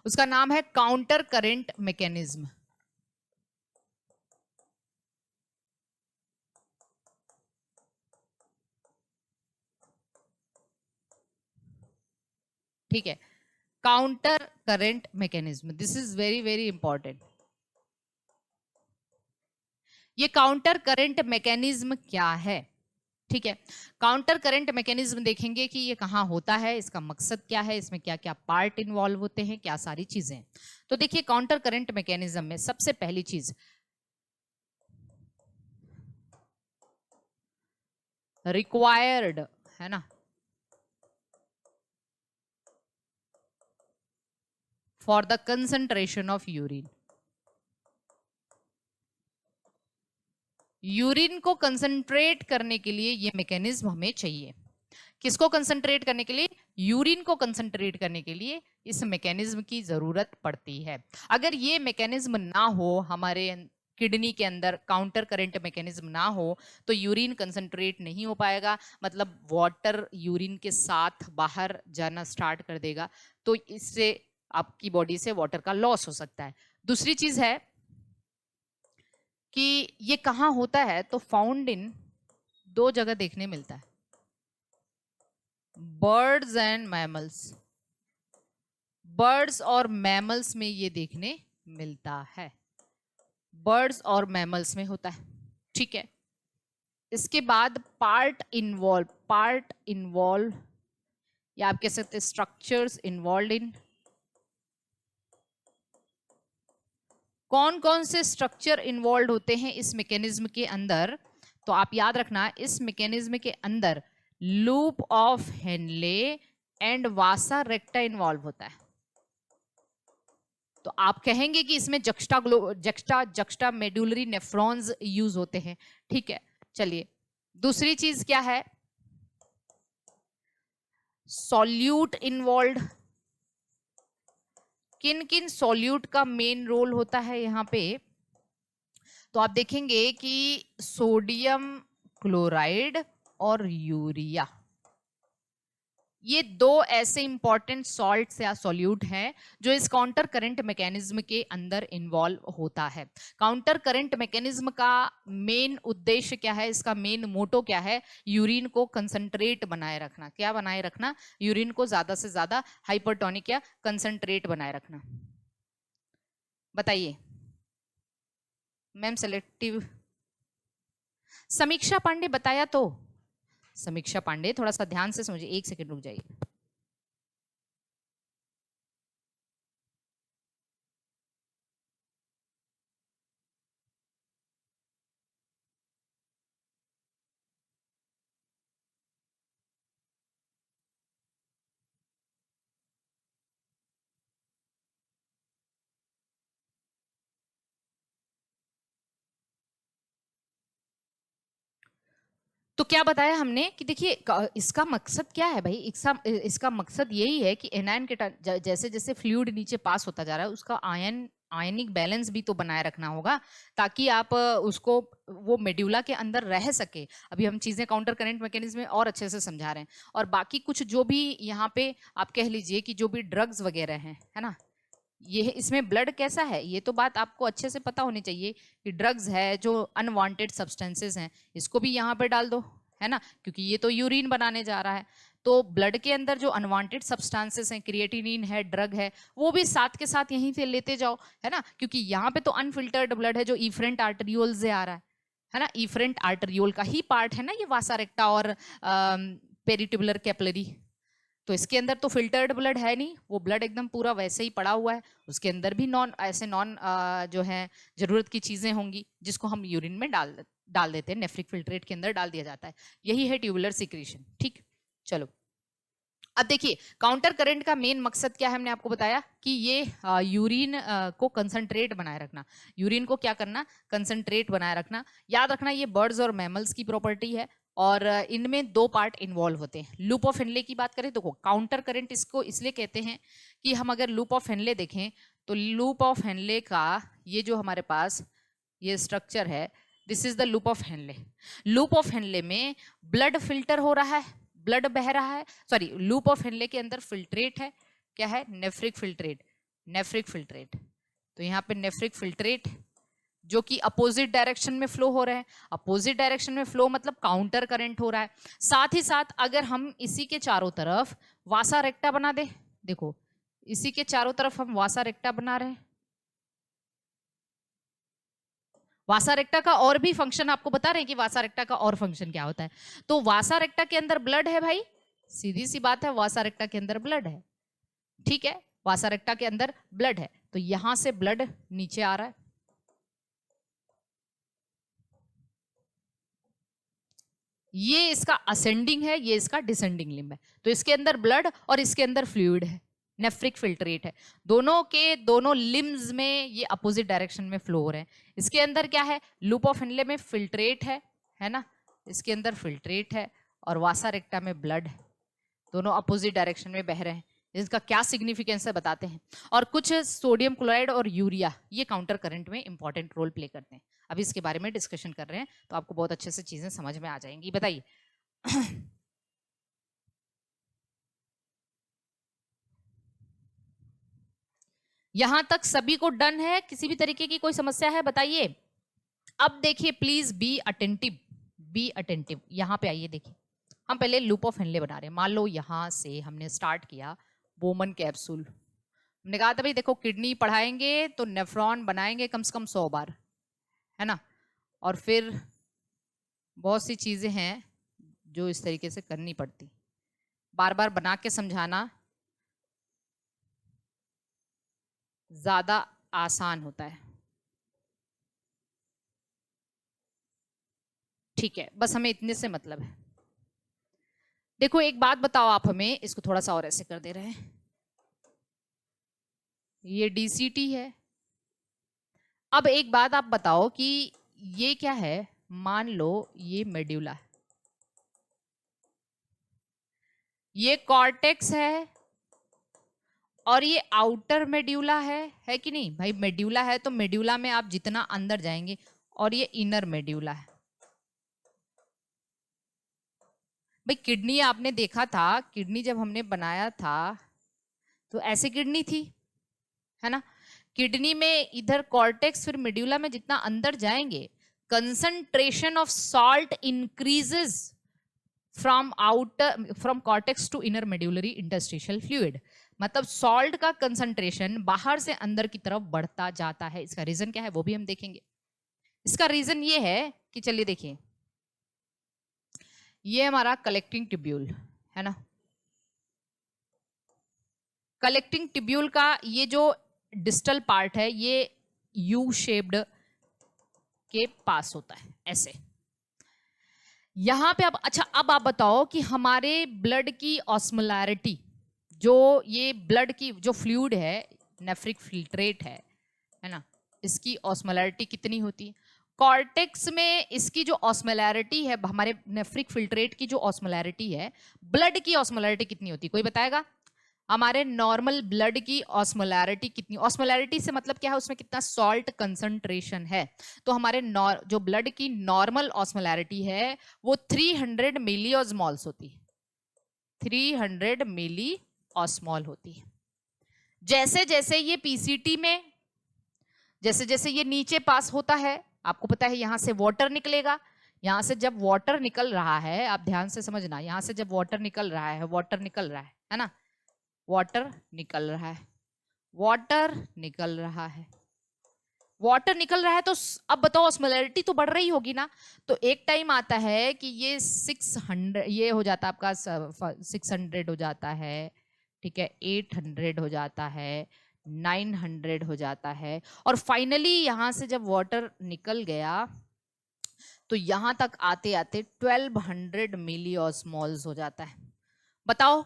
उसका नाम है काउंटर करंट मैकेनिज्म। ठीक है, counter current mechanism, this is very very important. ये काउंटर करंट मैकेनिज्म क्या है? ठीक है, काउंटर करंट मैकेनिज्म देखेंगे कि ये कहाँ होता है, इसका मकसद क्या है, इसमें क्या क्या पार्ट इन्वॉल्व होते हैं, क्या सारी चीजें। तो देखिए काउंटर करंट मैकेनिज्म में सबसे पहली चीज रिक्वायर्ड है ना, for the concentration of urine. Urine को कंसंट्रेट करने के लिए ये मैकेनिज्म हमें चाहिए। किसको कंसंट्रेट करने के लिए? यूरिन को कंसंट्रेट करने के लिए इस मैकेनिज्म की जरूरत पड़ती है। अगर ये मैकेनिज्म ना हो, हमारे किडनी के अंदर काउंटर करंट मैकेनिज्म ना हो, तो यूरिन कंसंट्रेट नहीं हो पाएगा, मतलब वाटर यूरिन के साथ बाहर जाना स्टार्ट कर देगा, तो इससे आपकी बॉडी से वाटर का लॉस हो सकता है। दूसरी चीज है कि ये कहाँ होता है, तो फाउंड इन दो जगह देखने मिलता है, बर्ड्स एंड मैमल्स। बर्ड्स और मैमल्स में ये देखने मिलता है, बर्ड्स और मैमल्स में होता है। ठीक है, इसके बाद पार्ट इन्वॉल्व या आप कह सकते हैं स्ट्रक्चर्स इन्वॉल्व इन। कौन कौन से स्ट्रक्चर इन्वॉल्व होते हैं इस मैकेनिज्म के अंदर? तो आप याद रखना, इस मैकेनिज्म के अंदर loop of Henle and Vasa रेक्टा involve होता है। तो आप कहेंगे कि इसमें जक्स्टा मेडुलरी नेफ्रॉन्स यूज होते हैं। ठीक है, चलिए दूसरी चीज क्या है? Solute involve. किन किन सॉल्यूट का मेन रोल होता है यहाँ पे? तो आप देखेंगे कि सोडियम क्लोराइड और यूरिया, ये दो ऐसे इंपॉर्टेंट सॉल्ट्स या सॉल्यूट हैं जो इस काउंटर करंट मैकेनिज्म के अंदर इन्वॉल्व होता है। काउंटर करंट मैकेनिज्म का मेन उद्देश्य क्या है, इसका मेन मोटो क्या है? यूरिन को कंसंट्रेट बनाए रखना। क्या बनाए रखना? यूरिन को ज्यादा से ज्यादा हाइपरटोनिक या कंसंट्रेट बनाए रखना। बताइए मैम। सेलेक्टिव समीक्षा पांडे बताया तो। समीक्षा पांडे थोड़ा सा ध्यान से समझिए, एक सेकंड रुक जाइए। तो क्या बताया हमने कि देखिए इसका मकसद क्या है भाई? इसका मकसद यही है कि एनायन के जैसे जैसे फ्लूइड नीचे पास होता जा रहा है, उसका आयनिक बैलेंस भी तो बनाए रखना होगा, ताकि आप उसको वो मेड्यूला के अंदर रह सके। अभी हम चीजें काउंटर करंट मैकेनिज्म में और अच्छे से समझा रहे हैं। और बाकी कुछ जो भी यहाँ पे आप कह लीजिए कि जो भी ड्रग्स वगैरह हैं, है ना, ये इसमें ब्लड कैसा है, ये तो बात आपको अच्छे से पता होनी चाहिए कि ड्रग्स है जो अनवांटेड सब्सटेंसेस हैं, इसको भी यहाँ पे डाल दो, है ना, क्योंकि ये तो यूरिन बनाने जा रहा है। तो ब्लड के अंदर जो अनवांटेड सब्सटेंसेस हैं, क्रिएटिनिन है, ड्रग है, वो भी साथ के साथ यहीं से लेते जाओ, है ना, क्योंकि यहाँ पे तो अनफिल्टर्ड ब्लड है जो इफरेंट आर्टरियोल से आ रहा है ना, इफरेंट आर्टरियोल का ही पार्ट है ना ये वासा रेक्टा और पेरिट्यूबुलर कैपिलरी। तो इसके अंदर तो फिल्टर्ड ब्लड है नहीं, वो ब्लड एकदम पूरा वैसे ही पड़ा हुआ है। उसके अंदर भी नॉन जो है जरूरत की चीजें होंगी जिसको हम यूरिन में डाल देते हैं, नेफ्रिक फिल्ट्रेट के अंदर डाल दिया जाता है। यही है ट्यूबुलर सिक्रीशन। ठीक, चलो अब देखिए काउंटर करंट का मेन मकसद क्या है, हमने आपको बताया कि ये यूरिन को कंसंट्रेट बनाए रखना। यूरिन को क्या करना? कंसंट्रेट बनाए रखना। याद रखना ये बर्ड्स और मैमल्स की प्रॉपर्टी है और इनमें दो पार्ट इन्वॉल्व होते हैं। लूप ऑफ हेनले की बात करें तो काउंटर करंट इसको इसलिए कहते हैं कि हम अगर लूप ऑफ हेनले देखें तो लूप ऑफ हेनले का ये जो हमारे पास ये स्ट्रक्चर है, this is the loop of Henle. Loop of Henle में ब्लड फिल्टर हो रहा है, ब्लड बह रहा है, सॉरी लूप ऑफ हेनले के अंदर फिल्ट्रेट है, क्या है? Nephric filtrate. Nephric filtrate. तो यहाँ पे नेफ्रिक फिल्ट्रेट जो कि अपोजिट डायरेक्शन में फ्लो हो रहे हैं। अपोजिट डायरेक्शन में फ्लो मतलब काउंटर करंट हो रहा है। साथ ही साथ अगर हम इसी के चारों तरफ वासा रेक्टा बना दे, देखो इसी के चारों तरफ हम वासा रेक्टा बना रहे हैं। वासा रेक्टा का और भी फंक्शन आपको बता रहे हैं कि वासा रेक्टा का और फंक्शन क्या होता है। तो वासा रेक्टा के अंदर ब्लड है भाई, सीधी सी बात है, वासा रेक्टा के अंदर ब्लड है, ठीक है, वासा रेक्टा के अंदर ब्लड है। तो यहां से ब्लड नीचे आ रहा है, ये इसका असेंडिंग है, ये इसका डिसेंडिंग लिम्ब है। तो इसके अंदर ब्लड और इसके अंदर फ्लूइड है, नेफ्रिक फिल्ट्रेट है। दोनों के दोनों लिम्स में ये अपोजिट डायरेक्शन में फ्लो हो रहे हैं। इसके अंदर क्या है, लूप ऑफ हेनले में फिल्ट्रेट है ना, इसके अंदर फिल्ट्रेट है और वासा रेक्टा में ब्लड है, दोनों अपोजिट डायरेक्शन में बह रहे हैं। इसका क्या सिग्निफिकेंस है बताते हैं। और कुछ सोडियम क्लोराइड और यूरिया ये काउंटर करंट में इंपॉर्टेंट रोल प्ले करते हैं। अभी इसके बारे में डिस्कशन कर रहे हैं तो आपको बहुत अच्छे से चीजें समझ में आ जाएंगी। बताइए यहां तक सभी को डन है, किसी भी तरीके की कोई समस्या है बताइए। अब देखिए please be attentive, be attentive. यहां पे आइए, देखिए हम पहले लूप ऑफ हेनले बना रहे हैं। मान लो यहां से हमने स्टार्ट किया बोमन कैप्सूल, हमने कहा था भाई देखो किडनी पढ़ाएंगे तो नेफ्रॉन बनाएंगे कम से कम 100 बार, है ना। और फिर बहुत सी चीजें हैं जो इस तरीके से करनी पड़ती, बार बार बना के समझाना ज्यादा आसान होता है, ठीक है, बस हमें इतने से मतलब है। देखो एक बात बताओ आप हमें, इसको थोड़ा सा और ऐसे कर दे रहे हैं, ये डीसीटी है। अब एक बात आप बताओ कि ये क्या है, मान लो ये मेड्यूला है, ये कॉर्टेक्स है और ये आउटर मेड्यूला है कि नहीं भाई। मेड्यूला है तो मेड्यूला में आप जितना अंदर जाएंगे, और ये इनर मेड्यूला है। भाई किडनी आपने देखा था, किडनी जब हमने बनाया था तो ऐसे किडनी थी, है ना। किडनी में इधर कॉर्टेक्स फिर मेड्यूला में जितना अंदर जाएंगे, concentration of salt increases from cortex to inner medullary interstitial fluid. मतलब सॉल्ट का कंसंट्रेशन बाहर से अंदर की तरफ बढ़ता जाता है। इसका रीजन क्या है वो भी हम देखेंगे। इसका रीजन ये है कि चलिए देखिए, ये हमारा कलेक्टिंग ट्यूब्यूल है ना, कलेक्टिंग ट्यूब्यूल का ये जो डिस्टल पार्ट है ये यू शेप्ड के पास होता है ऐसे। यहां पे अब अच्छा, अब आप बताओ कि हमारे ब्लड की ऑस्मोलैरिटी, जो ये ब्लड की जो फ्लूइड है नेफ्रिक फिल्ट्रेट है ना, इसकी ऑस्मोलैरिटी कितनी होती है। कॉर्टेक्स में इसकी जो ऑस्मोलैरिटी है, हमारे नेफ्रिक फिल्ट्रेट की जो ऑस्मोलैरिटी है, ब्लड की ऑस्मोलैरिटी कितनी होती है, कोई बताएगा। हमारे नॉर्मल ब्लड की ऑस्मोलैरिटी कितनी, ऑस्मोलैरिटी से मतलब क्या है, उसमें कितना सॉल्ट कंसंट्रेशन है। तो हमारे जो ब्लड की नॉर्मल ऑस्मोलैरिटी है वो 300 मिली ऑस्मॉल्स होती है, 300 मिली ऑस्मॉल होती है। जैसे जैसे ये पीसीटी में, जैसे जैसे ये नीचे पास होता है, आपको पता है यहां से वाटर निकलेगा। यहां से जब वाटर निकल रहा है, आप ध्यान से समझना, यहां से जब वाटर निकल रहा है, वाटर निकल रहा है ना, वाटर निकल रहा है, वाटर निकल रहा है, वाटर निकल रहा है। तो अब बताओ ऑस्मोलैरिटी तो बढ़ रही होगी ना। तो एक टाइम आता है कि ये 600 ये हो जाता है आपका 600 हो जाता है, ठीक है, 800 हो जाता है, 900 हो जाता है, और फाइनली यहां से जब वाटर निकल गया तो यहां तक आते आते 1200 मिली ऑस्मॉल्स हो जाता है। बताओ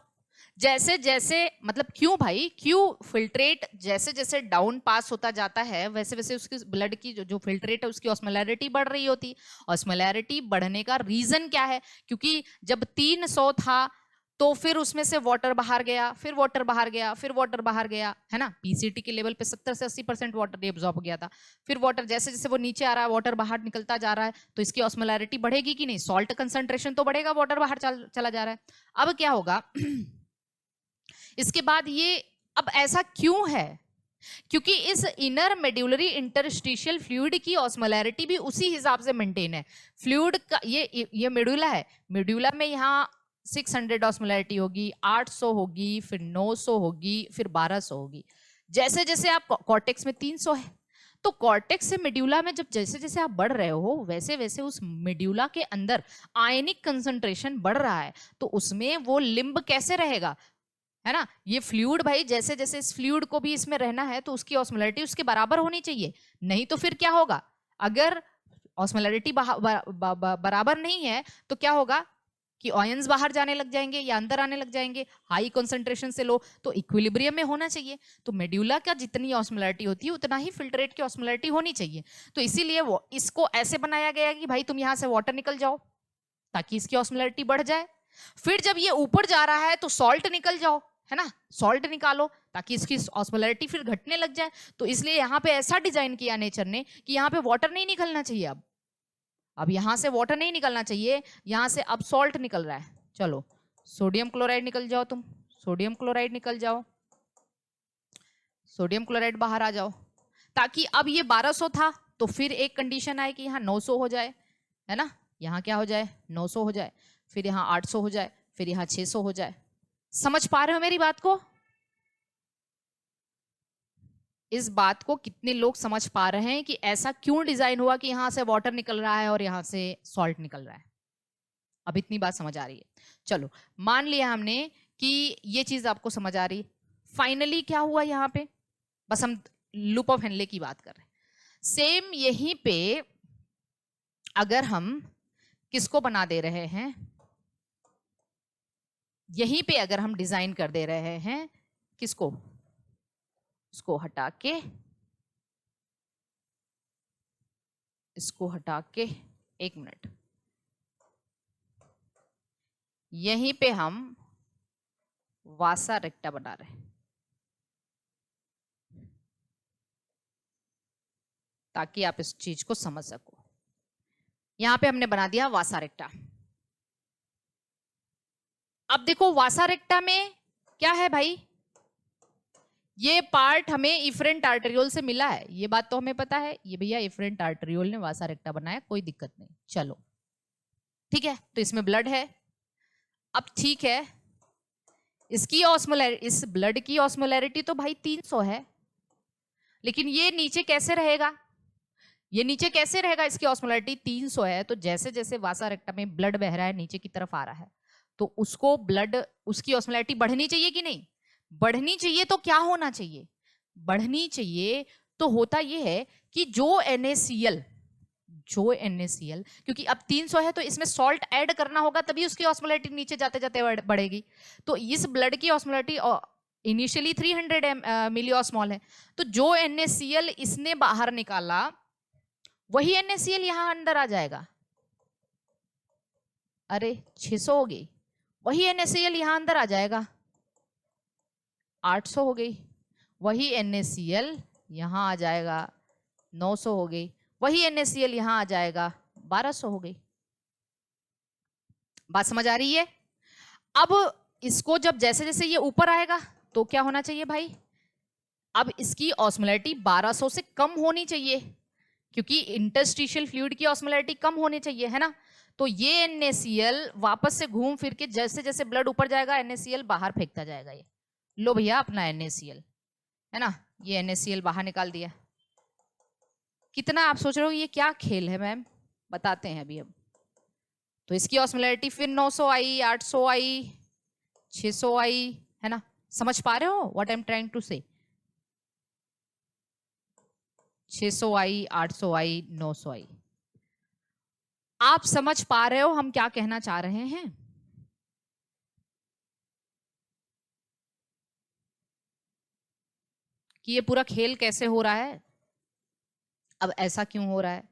जैसे जैसे, मतलब क्यों भाई, क्यों फिल्ट्रेट जैसे जैसे डाउन पास होता जाता है वैसे वैसे उसकी ब्लड की जो फिल्ट्रेट है उसकी ऑस्मोलैरिटी बढ़ रही होती। ऑस्मोलैरिटी बढ़ने का रीजन क्या है, क्योंकि जब 300 था तो फिर उसमें से वाटर बाहर गया, फिर वाटर बाहर गया, फिर वाटर बाहर गया, है ना। पीसीटी के लेवल पे 70 से 80% वाटर एब्जॉर्ब हो गया था। फिर वाटर जैसे जैसे वो नीचे आ रहा है, वाटर बाहर निकलता जा रहा है, तो इसकी ऑस्मोलैरिटी बढ़ेगी कि नहीं, सॉल्ट कंसंट्रेशन तो बढ़ेगा, वाटर बाहर चला जा रहा है। अब क्या होगा इसके बाद ये, अब ऐसा क्यों है, क्योंकि इस इनर मेड्यूलरी इंटरस्टिशियल फ्लूइड की ऑस्मोलैरिटी भी उसी हिसाब से मेंटेन है। फ्लूइड का ये मेडुला है, मेडुला में यहाँ 600 ऑस्मोलैरिटी होगी, 800 होगी, फिर 900 होगी, फिर 1200 होगी। जैसे जैसे आप कॉर्टेक्स में 300 है, तो कॉर्टेक्स से मेड्यूला में जब जैसे जैसे आप बढ़ रहे हो वैसे वैसे उस मेड्यूला के अंदर आयनिक कंसंट्रेशन बढ़ रहा है, तो उसमें वो लिम्ब कैसे रहेगा, है ना। ये फ्लूइड भाई जैसे जैसे इस फ्लूइड को भी इसमें रहना है तो उसकी ऑस्मोलैरिटी उसके बराबर होनी चाहिए, नहीं तो फिर क्या होगा, अगर ऑस्मोलैरिटी बराबर नहीं है तो क्या होगा कि आयंस बाहर जाने लग जाएंगे या अंदर आने लग जाएंगे, हाई कंसंट्रेशन से लो, तो इक्विलिब्रियम में होना चाहिए। तो मेड्यूला का जितनी ऑस्मोलैरिटी होती है उतना ही फिल्ट्रेट की ऑस्मोलैरिटी होनी चाहिए। तो इसीलिए वो इसको ऐसे बनाया गया कि भाई तुम यहां से वाटर निकल जाओ ताकि इसकी ऑस्मोलैरिटी बढ़ जाए, फिर जब ये ऊपर जा रहा है तो सॉल्ट निकल जाओ, है ना, सॉल्ट निकालो ताकि इसकी ऑस्मोलैरिटी फिर घटने लग जाए। तो इसलिए यहाँ पे ऐसा डिजाइन किया नेचर ने कि यहाँ पे वाटर नहीं निकलना चाहिए, अब यहां से वाटर नहीं निकलना चाहिए, यहां से अब सॉल्ट निकल रहा है। चलो सोडियम क्लोराइड निकल जाओ, तुम सोडियम क्लोराइड निकल जाओ, सोडियम क्लोराइड बाहर आ जाओ, ताकि अब ये 1200 था तो फिर एक कंडीशन आए कि यहाँ 900 हो जाए, है ना, यहाँ क्या हो जाए 900 हो जाए, फिर यहाँ 800 हो जाए, फिर यहाँ 600 हो जाए। समझ पा रहे हो मेरी बात को? इस बात को कितने लोग समझ पा रहे हैं कि ऐसा क्यों डिजाइन हुआ कि यहां से वाटर निकल रहा है और यहां से सॉल्ट निकल रहा है? अब इतनी बात समझ आ रही है। चलो मान लिया हमने कि ये चीज आपको समझ आ रही, फाइनली क्या हुआ यहाँ पे, बस हम लूप ऑफ हेनले की बात कर रहे हैं। सेम यहीं पे अगर हम किसको बना दे रहे हैं, यहीं पे अगर हम डिजाइन कर दे रहे हैं किसको, इसको हटा के, इसको हटा के, एक मिनट, यहीं पे हम वासा रेक्टा बना रहे हैं ताकि आप इस चीज को समझ सको। यहां पे हमने बना दिया वासा रेक्टा। अब देखो वासा रेक्टा में क्या है भाई, ये पार्ट हमें इफरेंट आर्टेरियोल से मिला है, ये बात तो हमें पता है, ये भैया इफरेंट आर्टेरियोल ने वासा रेक्टा बनाया, कोई दिक्कत नहीं। चलो ठीक है, तो इसमें ब्लड है। अब ठीक है, इसकी ऑस्मोलैरिटी, इस ब्लड की ऑस्मोलैरिटी तो भाई 300 है, लेकिन ये नीचे कैसे रहेगा, ये नीचे कैसे रहेगा, इसकी ऑस्मोलैरिटी 300 है, तो जैसे जैसे वासा रेक्टा में ब्लड बह रहा है नीचे की तरफ आ रहा है, तो उसको ब्लड, उसकी ऑस्मोलैरिटी बढ़नी चाहिए कि नहीं, बढ़नी चाहिए। तो क्या होना चाहिए, बढ़नी चाहिए तो होता यह है कि जो NaCl, जो NaCl, क्योंकि अब 300 है तो इसमें सॉल्ट ऐड करना होगा तभी उसकी ऑस्मोलैरिटी नीचे जाते जाते बढ़ेगी। तो इस ब्लड की ऑस्मोलैरिटी इनिशियली 300 मिलीऑस्मॉल है, तो जो NaCl इसने बाहर निकाला वही NaCl यहां अंदर आ जाएगा। अरे 600 हो गई, वही NaCl यहां अंदर आ जाएगा। 800 हो गई, वही NaCl यहां आ जाएगा। 900 हो गई, वही NaCl यहां आ जाएगा। 1200 हो गई। बात समझ आ रही है? अब इसको जब जैसे जैसे ये ऊपर आएगा तो क्या होना चाहिए भाई, अब इसकी ऑस्मोलैरिटी 1200 से कम होनी चाहिए, क्योंकि इंटरस्टिशियल फ्लूइड की ऑस्मोलैरिटी कम होनी चाहिए, है ना। तो ये NaCl वापस से घूम फिर के जैसे जैसे ब्लड ऊपर जाएगा NaCl बाहर फेंकता जाएगा। ये लो भैया अपना NaCl, है ना, ये NaCl बाहर निकाल दिया। कितना आप सोच रहे हो ये क्या खेल है मैम, बताते हैं अभी। अब तो इसकी ऑस्मोलैरिटी फिर 900 आई, 800 आई, 600 आई, है ना। समझ पा रहे हो what I am trying to say? 600 आई, 800 आई, 900 आई। आप समझ पा रहे हो हम क्या कहना चाह रहे हैं? कि ये पूरा खेल कैसे हो रहा है, अब ऐसा क्यों हो रहा है,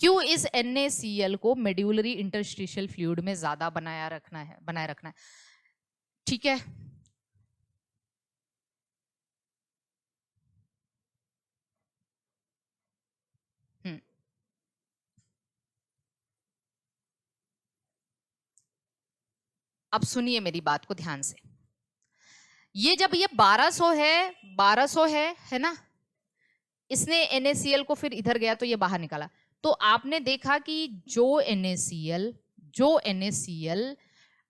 क्यों इस NaCl को मेड्यूलरी इंटरस्टिशियल फ्लूइड में ज्यादा बनाए रखना है। ठीक है, अब सुनिए मेरी बात को ध्यान से। ये जब ये 1200 है ना, इसने NaCl को फिर इधर गया तो ये बाहर निकाला, तो आपने देखा कि जो NaCl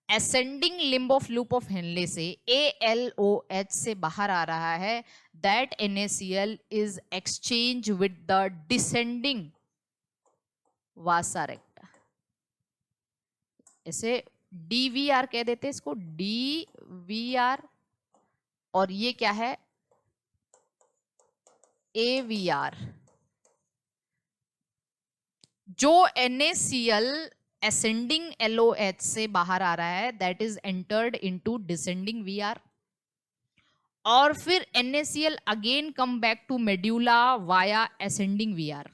ascending limb of loop of Henle से ALOH से बाहर आ रहा है, that NaCl is exchange with the descending वासा रेक्टा। इसे DVR कह देते हैं, इसको DVR, और ये क्या है AVR। जो NaCl असेंडिंग LOH से बाहर आ रहा है, that is entered into descending VR, और फिर NaCl again come back to medulla via ascending VR,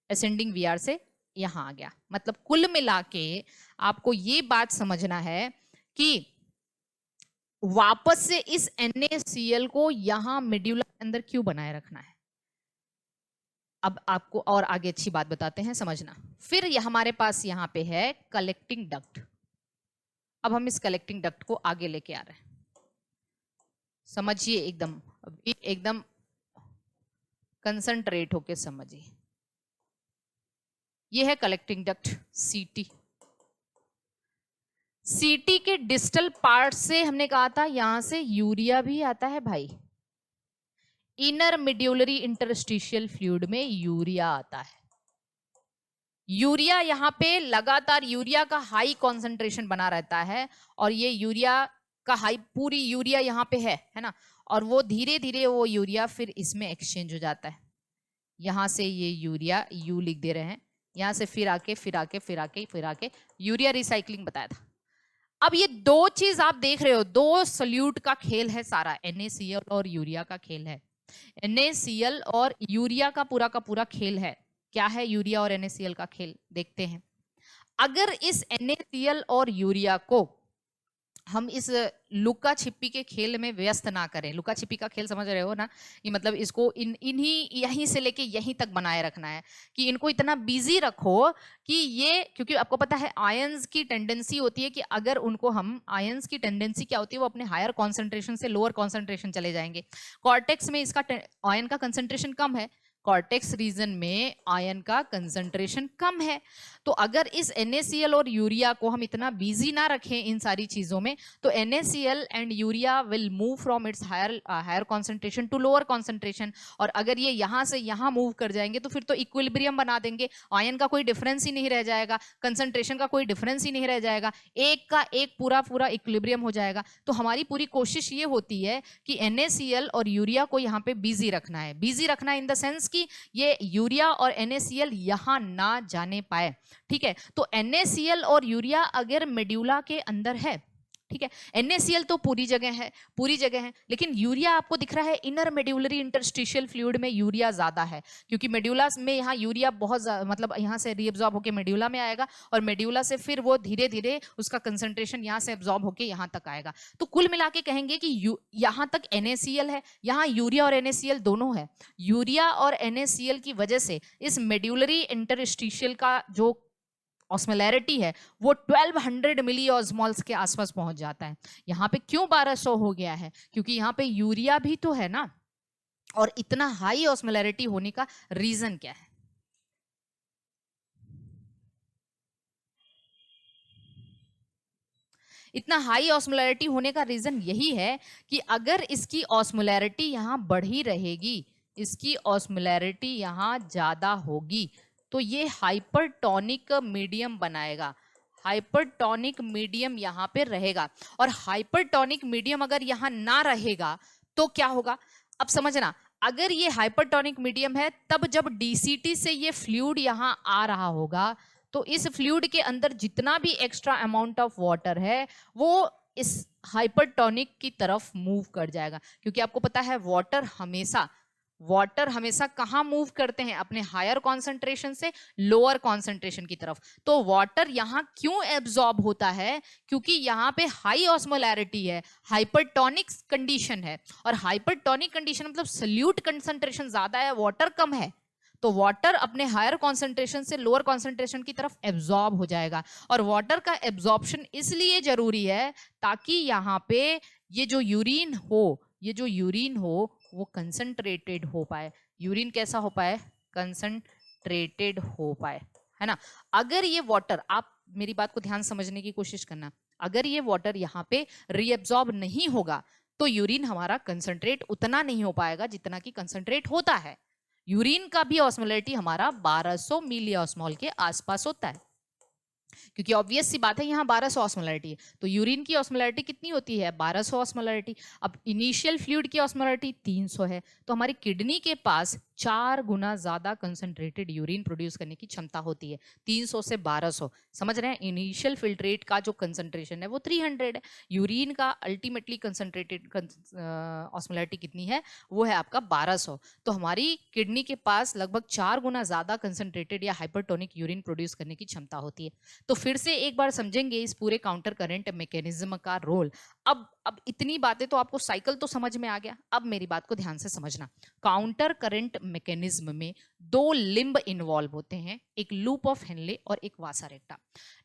ascending VR से यहां आ गया। मतलब कुल मिला के आपको ये बात समझना है कि वापस से इस NaCl को यहां मेड्यूला के अंदर क्यों बनाए रखना है। अब आपको और आगे अच्छी बात बताते हैं, समझना। फिर हमारे पास यहाँ पे है कलेक्टिंग डक्ट। अब हम इस कलेक्टिंग डक्ट को आगे लेके आ रहे हैं, समझिए एकदम कंसंट्रेट होके समझिए। ये है कलेक्टिंग डक्ट CT। CT के डिस्टल पार्ट से हमने कहा था यहां से यूरिया भी आता है भाई, इनर मेड्यूलरी इंटरस्टिशियल फ्लूइड में यूरिया आता है। यूरिया यहाँ पे लगातार यूरिया का हाई कॉन्सेंट्रेशन बना रहता है, और ये यूरिया का हाई, पूरी यूरिया यहाँ पे है ना, और वो धीरे धीरे वो यूरिया फिर इसमें एक्सचेंज हो जाता है। यहां से ये यूरिया यू लिख दे रहे हैं, यहां से फिर आके यूरिया रिसाइकलिंग बताया था। अब ये दो चीज आप देख रहे हो, दो सल्यूट का खेल है सारा, NaCl और यूरिया का खेल है। NaCl और यूरिया का पूरा खेल है। क्या है यूरिया और NaCl का खेल, देखते हैं। अगर इस NaCl और यूरिया को हम इस लुका छिपी के खेल में व्यस्त ना करें, लुका छिपी का खेल समझ रहे हो ना, ये मतलब इसको इन्हीं यहीं से लेके यहीं तक बनाए रखना है, कि इनको इतना बिजी रखो कि ये, क्योंकि आपको पता है आयंस की टेंडेंसी होती है कि अगर उनको हम, आयंस की टेंडेंसी क्या होती है, वो अपने हायर कॉन्सेंट्रेशन से लोअर कॉन्सेंट्रेशन चले जाएंगे। कॉर्टेक्स में इसका आयन का कंसेंट्रेशन कम है, कॉर्टेक्स रीजन में आयन का कंसंट्रेशन कम है। तो अगर इस NaCl और यूरिया को हम इतना बिजी ना रखें इन सारी चीजों में, तो NaCl and urea will move from its higher concentration to lower concentration. और अगर ये यहां से यहां मूव कर जाएंगे तो फिर तो इक्विलिब्रियम बना देंगे, आयन का कोई डिफरेंस ही नहीं रह जाएगा, कंसंट्रेशन का कोई डिफरेंस ही नहीं रह जाएगा, एक का एक पूरा इक्विलिब्रियम हो जाएगा। तो हमारी पूरी कोशिश ये होती है कि NaCl और यूरिया को यहाँ पे बिजी रखना है, बिजी रखना इन द सेंस कि ये यूरिया और NaCl यहां ना जाने पाए। ठीक है, तो NaCl और यूरिया अगर मेड्यूला के अंदर है, ठीक है, NaCl तो पूरी जगह है, लेकिन यूरिया आपको दिख रहा है इनर मेड्यूलरी इंटरस्टिशियल फ्लूइड में यूरिया ज्यादा है, क्योंकि मेड्यूला में यहाँ यूरिया बहुत मतलब यहाँ से रीअब्जॉर्ब होकर मेड्यूला में आएगा, और मेड्यूला से फिर वो धीरे धीरे उसका कंसंट्रेशन यहाँ से एब्जॉर्ब होकर यहाँ तक आएगा। तो कुल मिला के कहेंगे कि यहाँ तक NaCl है, यहाँ यूरिया और NaCl दोनों है। यूरिया और NaCl की वजह से इस मेड्यूलरी इंटरस्टिशियल का जो ऑस्मोलैरिटी है वो 1200 मिली ऑस्मोल्स के आसपास पहुंच जाता है। यहाँ पे क्यों 1200 हो गया है, क्योंकि यहाँ पे यूरिया भी तो है ना, और इतना हाई ऑस्मोलैरिटी होने का रीजन क्या है? इतना हाई ऑस्मोलैरिटी होने का रीजन यही है कि अगर इसकी ऑस्मोलैरिटी यहाँ बढ़ी रहेगी, इसकी ऑस्मोलैरिटी यहाँ ज्यादा होगी, तो ये हाइपरटोनिक मीडियम बनाएगा, हाइपरटोनिक मीडियम यहाँ पे रहेगा। और हाइपरटोनिक मीडियम अगर यहाँ ना रहेगा तो क्या होगा, अब समझना। अगर ये हाइपरटोनिक मीडियम है, तब जब DCT से ये फ्लूइड यहाँ आ रहा होगा, तो इस फ्लूइड के अंदर जितना भी एक्स्ट्रा अमाउंट ऑफ वाटर है वो इस हाइपरटोनिक की तरफ मूव कर जाएगा। क्योंकि आपको पता है वाटर हमेशा कहाँ मूव करते हैं, अपने हायर कॉन्सेंट्रेशन से लोअर कॉन्सेंट्रेशन की तरफ। तो वाटर यहाँ क्यों एब्जॉर्ब होता है, क्योंकि यहाँ पे हाई ऑस्मोलैरिटी है, हाइपरटोनिक कंडीशन है, और हाइपरटोनिक कंडीशन मतलब सल्यूट कंसेंट्रेशन ज्यादा है, वाटर कम है, तो वाटर अपने हायर कॉन्सेंट्रेशन से लोअर कॉन्सेंट्रेशन की तरफ एब्जॉर्ब हो जाएगा। और वाटर का एब्जॉर्प्शन इसलिए जरूरी है ताकि यहाँ पे ये जो यूरिन हो वो कंसंट्रेटेड हो पाए। यूरिन कैसा हो पाए? कंसंट्रेटेड हो पाए, है ना। अगर ये वाटर, आप मेरी बात को ध्यान समझने की कोशिश करना, अगर ये वाटर यहाँ पे रीएब्जॉर्ब नहीं होगा तो यूरिन हमारा कंसंट्रेट उतना नहीं हो पाएगा जितना कि कंसंट्रेट होता है। यूरिन का भी ऑस्मोलैरिटी हमारा 1200 मिली ऑस्मोल के आसपास होता है, क्योंकि ऑब्वियस सी बात है यहाँ 1200 ऑस्मोलैरिटी है, तो यूरिन की ऑस्मोलैरिटी कितनी होती है? 1200 ऑस्मोलैरिटी। अब इनिशियल फ्लूइड की ऑस्मोलैरिटी 300 है, तो हमारी किडनी के पास 4 गुना ज्यादा कंसंट्रेटेड यूरिन प्रोड्यूस करने की क्षमता होती है, 300 से 1200। समझ रहे हैं? इनिशियल फिल्ट्रेट का जो कंसंट्रेशन है वो 300 है, यूरिन का अल्टीमेटली कंसंट्रेटेड ऑस्मोलैरिटी कितनी है? वो है आपका 1200। तो हमारी किडनी के पास लगभग 4 गुना ज्यादा कंसंट्रेटेड या हाइपरटोनिक यूरिन प्रोड्यूस करने की क्षमता होती है। तो फिर से एक बार समझेंगे इस पूरे काउंटर करंट मैकेनिज्म का रोल। अब इतनी बातें तो आपको साइकिल तो समझ में आ गया, अब मेरी बात को ध्यान से समझना। काउंटर करंट मैकेनिज्म में 2 लिम्ब इन्वॉल्व होते हैं, एक लूप ऑफ हेनले और एक वासा रेक्टा।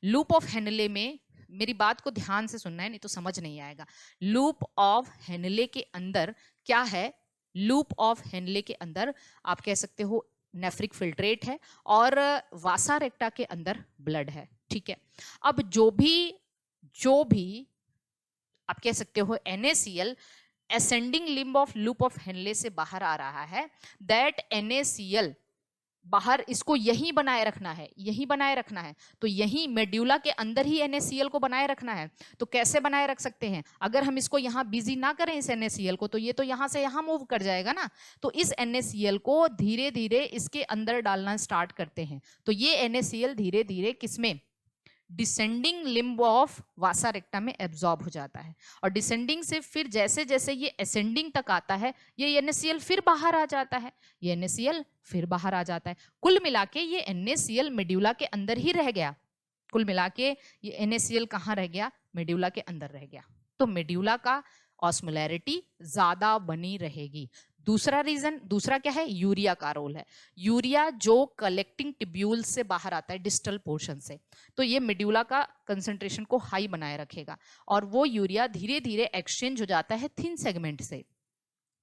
लूप ऑफ हेनले में, मेरी बात को ध्यान से सुनना है नहीं तो समझ नहीं आएगा। लूप ऑफ हेनले के अंदर क्या है? लूप ऑफ हेनले के अंदर आप कह सकते हो नेफ्रिक फिल्ट्रेट है और वासा रेक्टा के अंदर ब्लड है, ठीक है। अब जो भी आप कह सकते हो NaCl ascending limb of loop of Henle से बाहर आ रहा है, दैट NaCl बाहर इसको यही बनाए रखना है, यही बनाए रखना है, तो यही मेड्यूला के अंदर ही NaCl को बनाए रखना है। तो कैसे बनाए रख सकते हैं? अगर हम इसको यहाँ बिजी ना करें इस NaCl को, तो ये तो यहाँ से यहाँ मूव कर जाएगा ना। तो इस NaCl को धीरे धीरे इसके अंदर डालना स्टार्ट करते हैं। तो ये NaCl धीरे धीरे किसमें? डिसेंडिंग लिम्ब ऑफ वासा रेक्टा में एब्जॉर्ब हो जाता है, और डिसेंडिंग से फिर जैसे जैसे ये असेंडिंग तक आता है, ये NaCl फिर बाहर आ जाता है, ये NaCl फिर बाहर आ जाता है। कुल मिला के ये NaCl मेड्यूला के अंदर ही रह गया। कुल मिला के ये NaCl कहाँ रह गया? मेड्यूला के अंदर रह गया। तो मेड्यूला का ऑस्मोलैरिटी ज्यादा बनी रहेगी। दूसरा रीजन, दूसरा क्या है? यूरिया का रोल है। यूरिया जो कलेक्टिंग टिब्यूल से बाहर आता है डिस्टल पोर्शन से, तो ये मेड्यूला का कंसंट्रेशन को हाई बनाए रखेगा, और वो यूरिया धीरे धीरे एक्सचेंज हो जाता है थिन सेगमेंट से,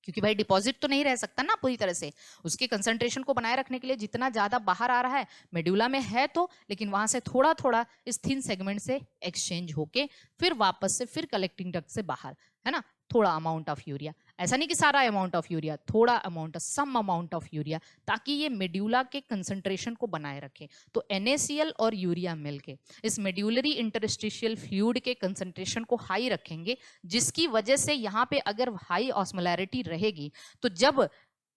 क्योंकि भाई डिपॉजिट तो नहीं रह सकता ना पूरी तरह से। उसके कंसंट्रेशन को बनाए रखने के लिए जितना ज्यादा बाहर आ रहा है मेड्यूला में है तो, लेकिन वहां से थोड़ा थोड़ा इस थिन सेगमेंट से एक्सचेंज होके फिर वापस से फिर कलेक्टिंग डक्ट से बाहर, है ना, थोड़ा अमाउंट ऑफ यूरिया। ऐसा नहीं कि सारा अमाउंट ऑफ यूरिया, थोड़ा amount, some amount of urea, ताकि ये मेड्यूला के कंसंट्रेशन को बनाए रखे। तो NaCl और यूरिया मिलके इस मेड्यूलरी इंटरस्टिशियल फ्लूइड के कंसंट्रेशन को हाई रखेंगे, जिसकी वजह से यहाँ पे अगर हाई ऑस्मोलैरिटी रहेगी तो जब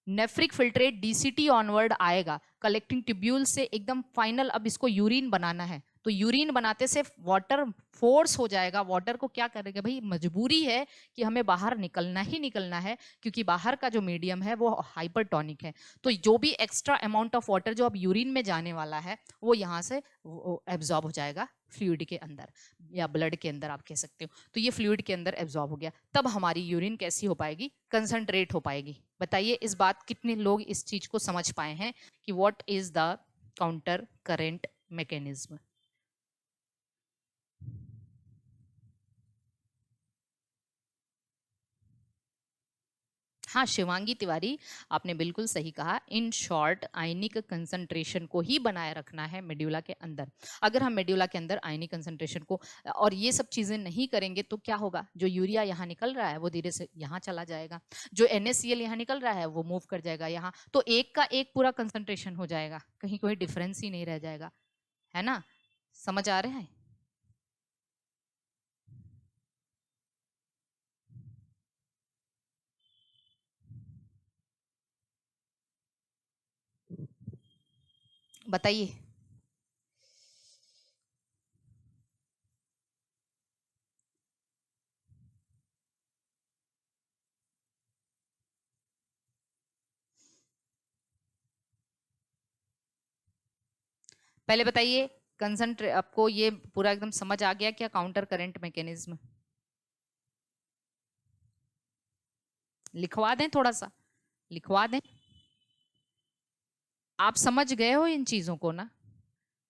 नेफ्रिक फिल्ट्रेट DCT ऑनवर्ड आएगा कलेक्टिंग ट्यूब्यूल से एकदम फाइनल, अब इसको यूरिन बनाना है, तो यूरिन बनाते से वाटर फोर्स हो जाएगा। वाटर को क्या करेगा भाई? मजबूरी है कि हमें बाहर निकलना ही निकलना है, क्योंकि बाहर का जो मीडियम है वो हाइपरटोनिक है। तो जो भी एक्स्ट्रा अमाउंट ऑफ वाटर जो अब यूरिन में जाने वाला है वो यहाँ से एब्जॉर्ब हो जाएगा फ्लूइड के अंदर या ब्लड के अंदर, आप कह सकते हो। तो ये फ्लूइड के अंदर एब्जॉर्ब हो गया, तब हमारी यूरिन कैसी हो पाएगी? कंसंट्रेट हो पाएगी। बताइए इस बात, कितने लोग इस चीज को समझ पाए हैं कि what is the counter current mechanism? हाँ शिवांगी तिवारी, आपने बिल्कुल सही कहा। इन शॉर्ट आयनिक कंसंट्रेशन को ही बनाए रखना है मेड्यूला के अंदर। अगर हम मेड्यूला के अंदर आयनिक कंसंट्रेशन को और ये सब चीजें नहीं करेंगे तो क्या होगा? जो यूरिया यहाँ निकल रहा है वो धीरे से यहाँ चला जाएगा, जो NaCl यहाँ निकल रहा है वो मूव कर जाएगा यहाँ, तो एक का एक पूरा कंसंट्रेशन हो जाएगा, कहीं कोई डिफरेंस ही नहीं रह जाएगा, है ना। समझ आ रहे हैं? बताइए। पहले बताइए, कंसंट्रे आपको ये पूरा एकदम समझ आ गया क्या काउंटर करंट मैकेनिज्म? लिखवा दें, थोड़ा सा लिखवा दें। आप समझ गए हो इन चीजों को ना?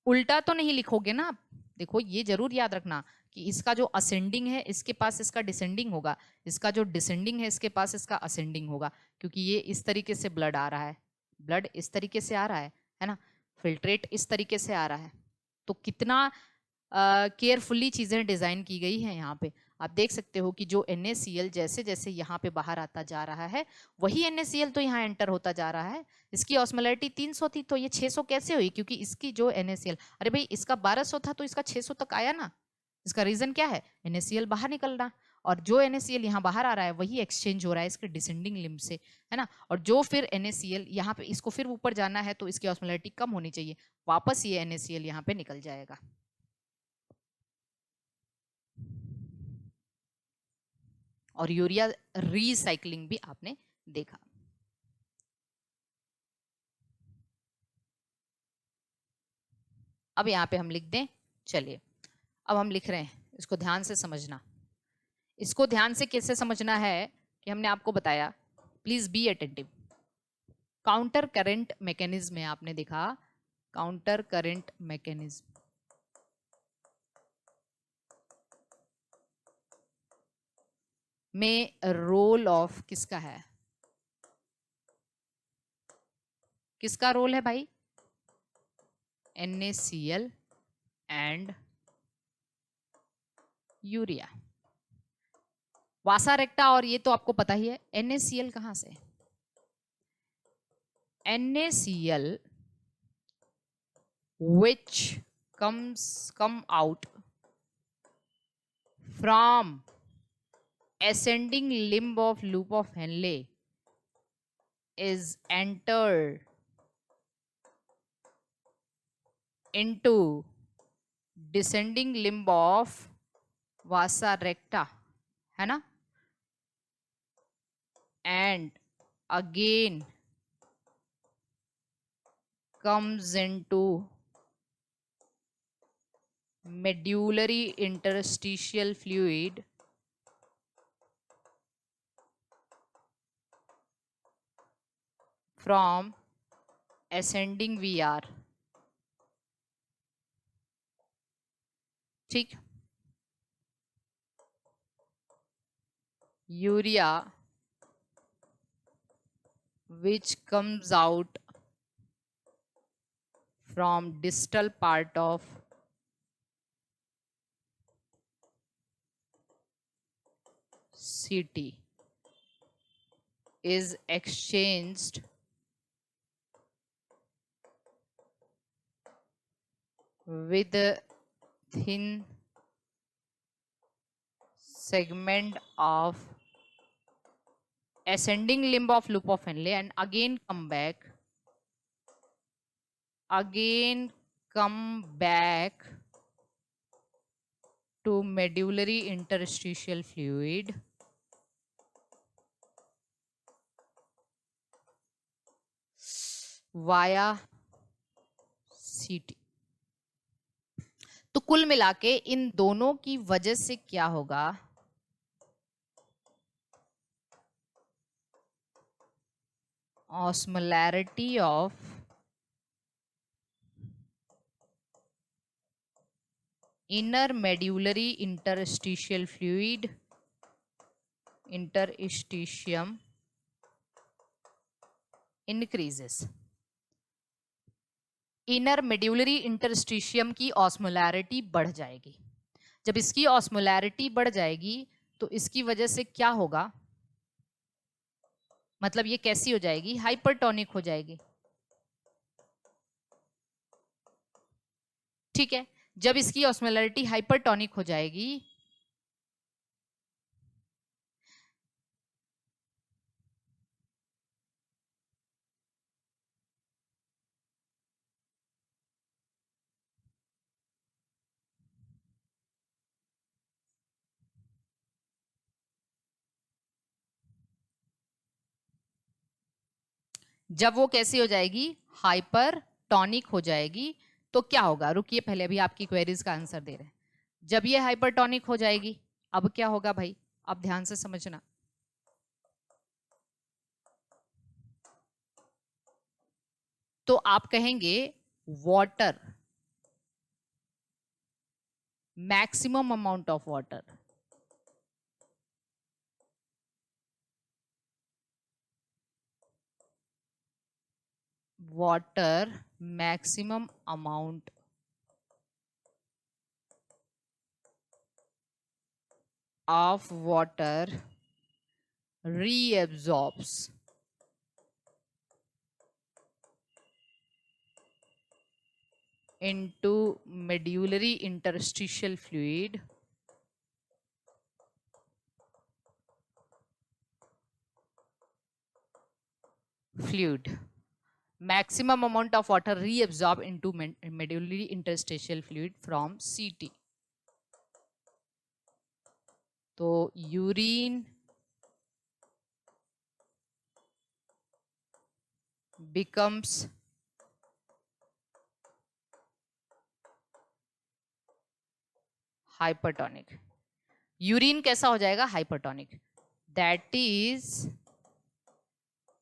उल्टा तो नहीं लिखोगे ना आप? देखो ये जरूर याद रखना कि इसका जो असेंडिंग है इसके पास इसका डिसेंडिंग होगा, इसका जो डिसेंडिंग है इसके पास इसका असेंडिंग होगा, क्योंकि ये इस तरीके से ब्लड आ रहा है, ब्लड इस तरीके से आ रहा है ना, फिल्ट्रेट इस तरीके से आ रहा है। तो कितना केयरफुली चीजें डिजाइन की गई हैं यहाँ पे। आप देख सकते हो कि जो NaCl जैसे जैसे यहाँ पे बाहर आता जा रहा है, वही NaCl तो यहाँ एंटर होता जा रहा है। इसकी ऑस्मोलैरिटी 300 थी तो ये 600 कैसे हुई? क्योंकि इसकी जो NaCl, अरे भाई इसका 1200 था तो इसका 600 तक आया ना। इसका रीजन क्या है? NaCl बाहर निकलना, और जो NaCl यहाँ बाहर आ रहा है वही एक्सचेंज हो रहा है इसके डिसेंडिंग लिम्ब से, है ना। और जो फिर NaCl यहाँ पे इसको फिर ऊपर जाना है तो इसकी ऑस्मोलैरिटी कम होनी चाहिए, वापस ये NaCl यहाँ पे निकल जाएगा। और यूरिया रीसाइक्लिंग भी आपने देखा। अब यहाँ पे हम लिख दें, चलिए अब हम लिख रहे हैं, इसको ध्यान से समझना। इसको ध्यान से कैसे समझना है कि हमने आपको बताया, please be attentive. Counter current mechanism में आपने देखा, काउंटर करंट मैकेनिज्म में रोल ऑफ किसका है? किसका रोल है भाई? NaCl एंड यूरिया, वासा रेक्टा, और ये तो आपको पता ही है। NaCl कहां से? NaCl which come out from ascending limb of loop of Henle is entered into descending limb of vasa recta, है ना, and again comes into medullary interstitial fluid from ascending VR। ठीक, urea which comes out from distal part of CT is exchanged with a thin segment of ascending limb of loop of Henle and again come back to medullary interstitial fluid via CT। तो कुल मिला के इन दोनों की वजह से क्या होगा? Osmolarity of inner medullary interstitial fluid interstitium increases। Inner medullary interstitium की ऑस्मोलैरिटी बढ़ जाएगी। जब इसकी ऑस्मोलैरिटी बढ़ जाएगी तो इसकी वजह से क्या होगा? मतलब ये कैसी हो जाएगी? हाइपरटोनिक हो जाएगी। ठीक है, जब इसकी ऑस्मोलैरिटी हाइपरटोनिक हो जाएगी जब वो कैसी हो जाएगी? हाइपरटोनिक हो जाएगी। तो क्या होगा? रुकिए, पहले अभी आपकी क्वेरीज का आंसर दे रहे हैं। जब ये हाइपरटोनिक हो जाएगी अब क्या होगा भाई? अब ध्यान से समझना। तो आप कहेंगे water maximum amount of water. Water maximum amount of water reabsorbs into medullary interstitial fluid maximum amount of water reabsorbed into medullary interstitial fluid from CT. तो यूरिन becomes hypertonic. यूरिन कैसा हो जाएगा? Hypertonic. That is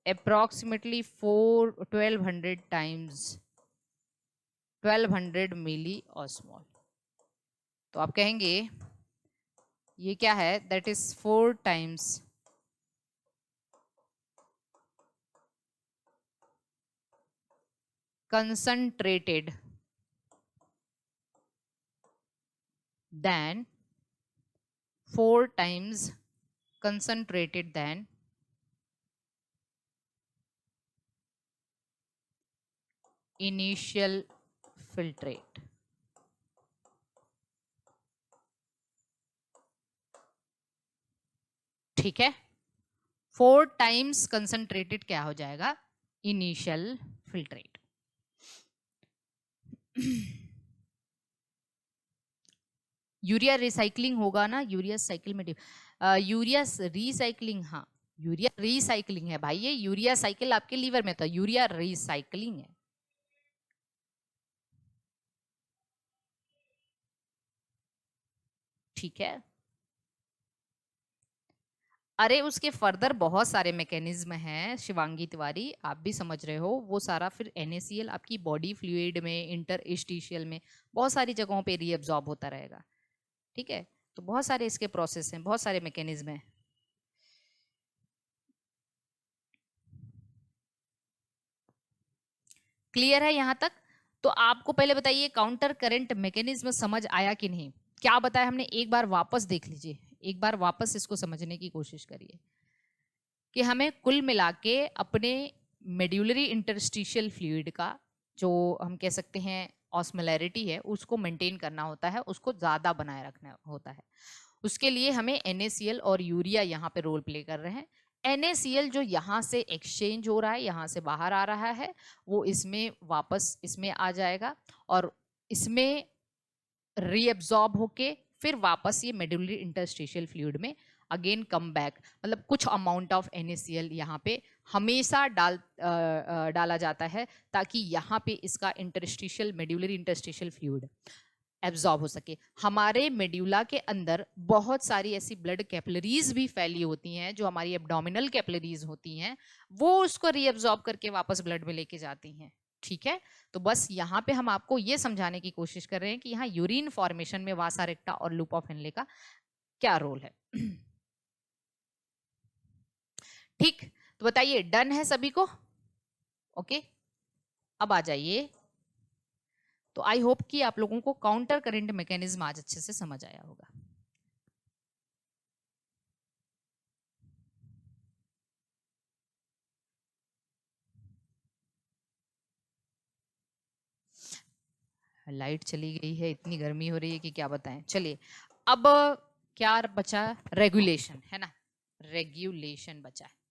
approximately 1200 times 1200 milli osmole. तो आप कहेंगे ये क्या है? That is 4 times concentrated than 4 times concentrated than initial filtrate. ठीक है, 4 times कंसंट्रेटेड क्या हो जाएगा? Initial filtrate. यूरिया रिसाइकलिंग होगा ना, यूरिया साइकिल में यूरिया रिसाइकलिंग. हाँ, यूरिया रिसाइकलिंग है भाई. ये यूरिया साइकिल आपके लीवर में था, यूरिया रिसाइकलिंग है. ठीक है. अरे उसके फर्दर बहुत सारे मैकेनिज्म हैं शिवांगी तिवारी, आप भी समझ रहे हो. वो सारा फिर NaCl आपकी बॉडी फ्लूइड में, इंटरस्टिशियल में, बहुत सारी जगहों पे रीअब्सॉर्ब होता रहेगा. ठीक है, तो बहुत सारे इसके प्रोसेस हैं, बहुत सारे मैकेनिज्म हैं. क्लियर है यहां तक? तो आपको पहले बताइए काउंटर करंट मैकेनिज्म समझ आया कि नहीं? क्या बताया हमने? एक बार वापस देख लीजिए, एक बार वापस इसको समझने की कोशिश करिए कि हमें कुल मिला के अपने मेड्यूलरी इंटरस्टिशियल फ्लूइड का जो हम कह सकते हैं ऑस्मोलैरिटी है उसको मेंटेन करना होता है, उसको ज़्यादा बनाए रखना होता है. उसके लिए हमें NaCl और यूरिया यहाँ पे रोल प्ले कर रहे हैं. NaCl जो यहाँ से एक्सचेंज हो रहा है, यहाँ से बाहर आ रहा है, वो इसमें वापस इसमें आ जाएगा और इसमें रीअब्सॉर्ब होके फिर वापस ये मेडुलरी इंटरस्टिशियल फ्लूइड में अगेन कम बैक. मतलब कुछ अमाउंट ऑफ NaCl यहाँ पे हमेशा डाला जाता है ताकि यहाँ पे इसका interstitial medullary interstitial fluid absorb हो सके. हमारे मेड्यूला के अंदर बहुत सारी ऐसी ब्लड कैपिलरीज भी फैली होती हैं जो हमारी एब्डोमिनल कैपिलरीज होती हैं, वो उसको रीअब्जॉर्ब करके वापस ब्लड में लेके जाती हैं. ठीक है, तो बस यहाँ पे हम आपको ये समझाने की कोशिश कर रहे हैं कि यहाँ यूरिन फॉर्मेशन में वासा रेक्टा और लूप ऑफ हेनले का क्या रोल है. ठीक, तो बताइए डन है सभी को? ओके, अब आ जाइए. तो आई होप कि आप लोगों को काउंटर करंट मैकेनिज्म आज अच्छे से समझ आया होगा. लाइट चली गई है, इतनी गर्मी हो रही है कि क्या बताएं. चलिए, अब क्या बचा? रेगुलेशन है ना, रेगुलेशन बचा है.